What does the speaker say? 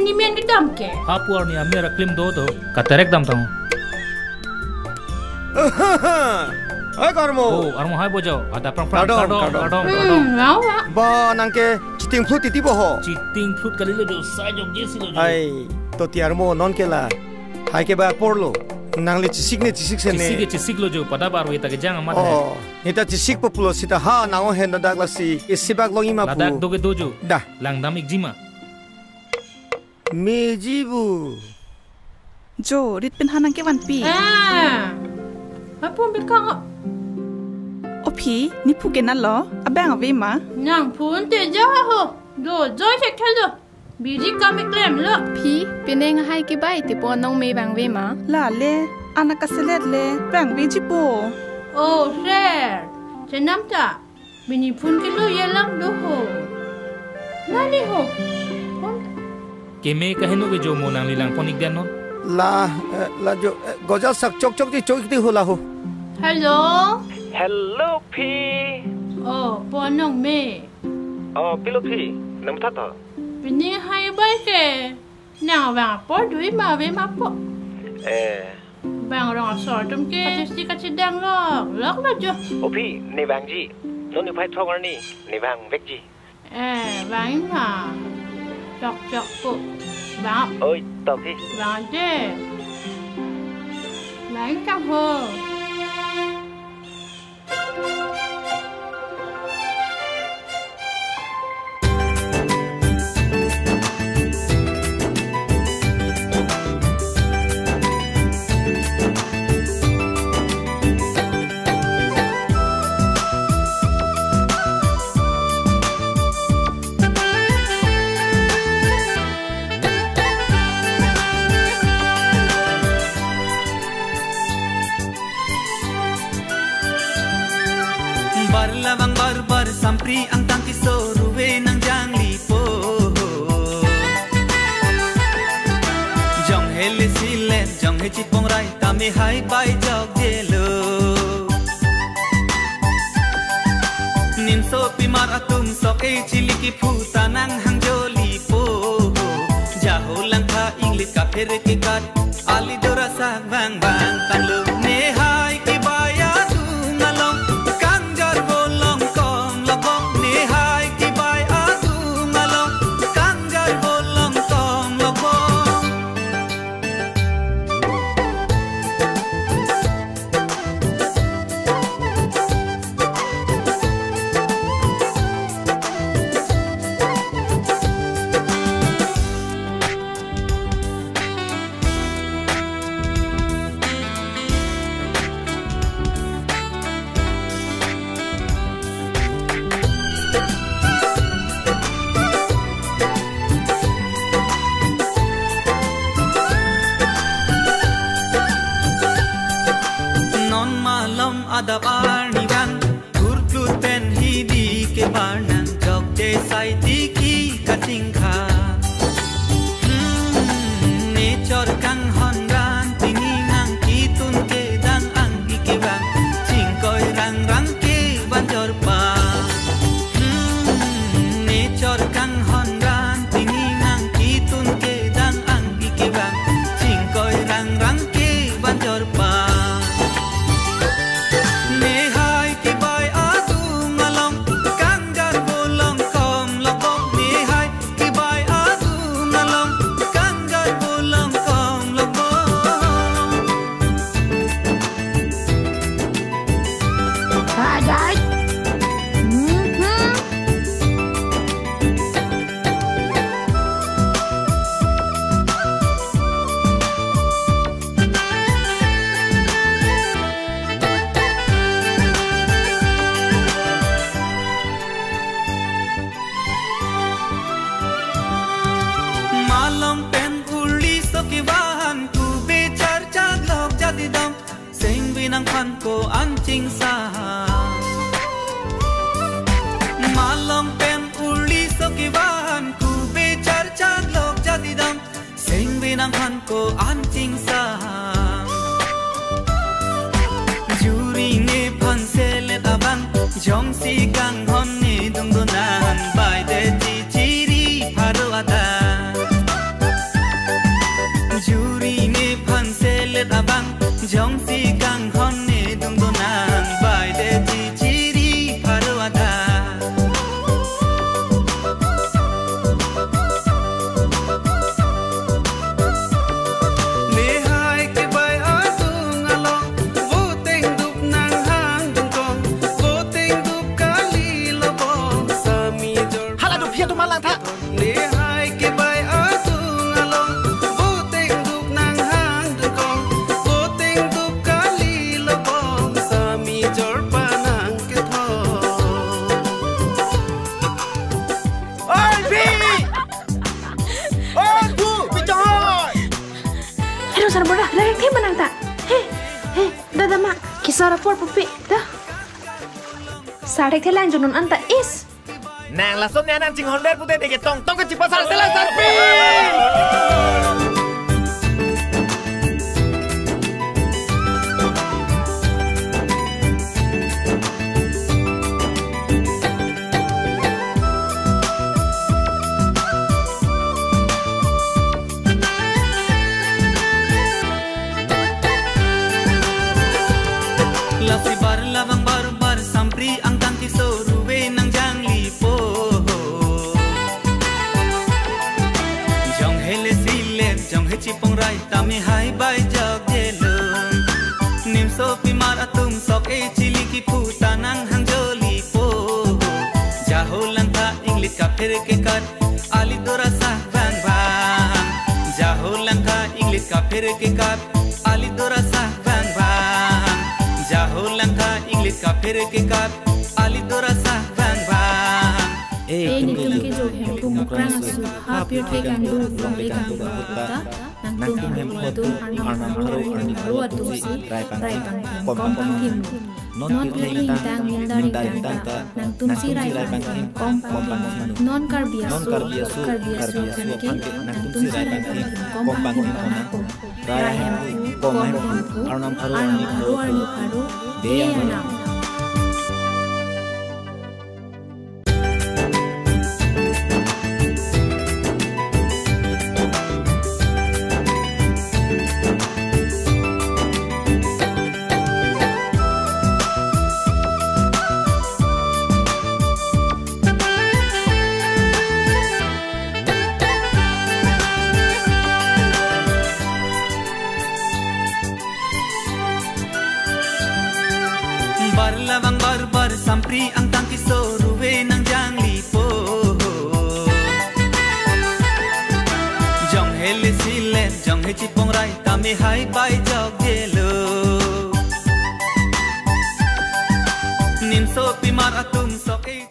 ni mian ke dam ke? Apuar ni amir aklim do to. Katerek dam tang. Hai Karmo. Oh, armo hai bojau. Ada perang kadong. Wow. Ba nangke chiting fruit titi boho. Citing fruit kali le do sajok jesi lo. Ai to tiarmo non ke la. Hai ke ba porlo. Nangli cisik sen ne. Cisik lo jo pada baru ita ke jang amat. Oh, ita cisik populo sita ha nango hen dak lasi. Isibak longi ma pu. Ladak doge dojo. Dah. Langdam ikjima. Mejibu. Jo, rit pen hanang ke wan pi. Apa bekang? Opi, ni pugen na lo, abang ave ma. Nang pun te jaho. Do joy thek thalo. Biji kam klem lo. Phi, peneng hai ke bai te pon nong me bang ve ma. La le, anak kaselet le, bang ve jipo. Oh, sir. Senam ta. Bini pun ke lo yelang do ho. Nani ho? Keme kaheno ke jo mo nang lilang ponik dan non. La jo gojal sak chok di hula ho. Hello. Hello P. Oh, ponong me. Oh, Pilo P. Nam tata. Bini hai bai ke. Nang bang po dui ma ve ma po. Bang rong sor tum ke. Kacik dang lo. Lok la jo. Oh P, ni bang ji. Non ni pai thong ni. Ni bang vek ji. Bang ma. Chok po. Bang. Ôi, tao P. Bang de. Bang kam ho. Barlawang barbar sampri ang tangki soruwe ng jangli po. Jong hele silet, jong he chipong rai, tami hai pai jog jelo. Nim so pimar atum sok e chiliki puta nang hang joli po. Jaho lang ka inglit ka pere ke kat, ali dora sak bang bang tanglo. Ne hai ki baya tu ngalong. Adab arniwan turtut pen hidi ke barnang jok de sai tiki katingkha necor kang honran tingi nang kitun ke dang ang ke bang chingkoi rang ke banjor pa necor kang honran tingi nang kitun ke dang ang ke bang chingkoi rang ke banjor pa. Ko anjing sah malong pen uli sokiwan ku becar caglok jadi dam sing binang han ko anjing sah juri ne phan sele abang jong si kang hon ne dung dunan bai de chi chiri pharo ada kisah rapor pupi dah. Sarek telan junun anta is. Nang langsung ni anak cing Honda putih dek tong ke cipasar telan sarpi. Lasi bar lamang bar sampri ang tangki soruwe nang jangli po. Jong hele silet jong he chipong rai tami hai bai jog jelung. Nim so pimar atum sok e chili ki puta nang hang joli po. Jaholan tha inglit ka pher ke kat ali dora sa bang bang. Jaholan tha inglit ka pher ke kat ali dora sa bang bang. Jaholan tha inglit ka pher ke kat ali dora sa bang bang. Ni tum ke jo hem tum krang su ha pyo the kan du long le kan ta nang tum hem tum arnam haru arni haru atu si rai bang kom kim non pi tang min dari ta nang tum si rai bang kom non karbia su kan ke nang tum si rai bang kom rai hem kom arnam haru arni haru de na bar lavang bar sampri ang tangki soruwe nang jangli po. Jong hele silet jong he chipong rai tami hai bai jog jelo. Nin so pimar atum sok e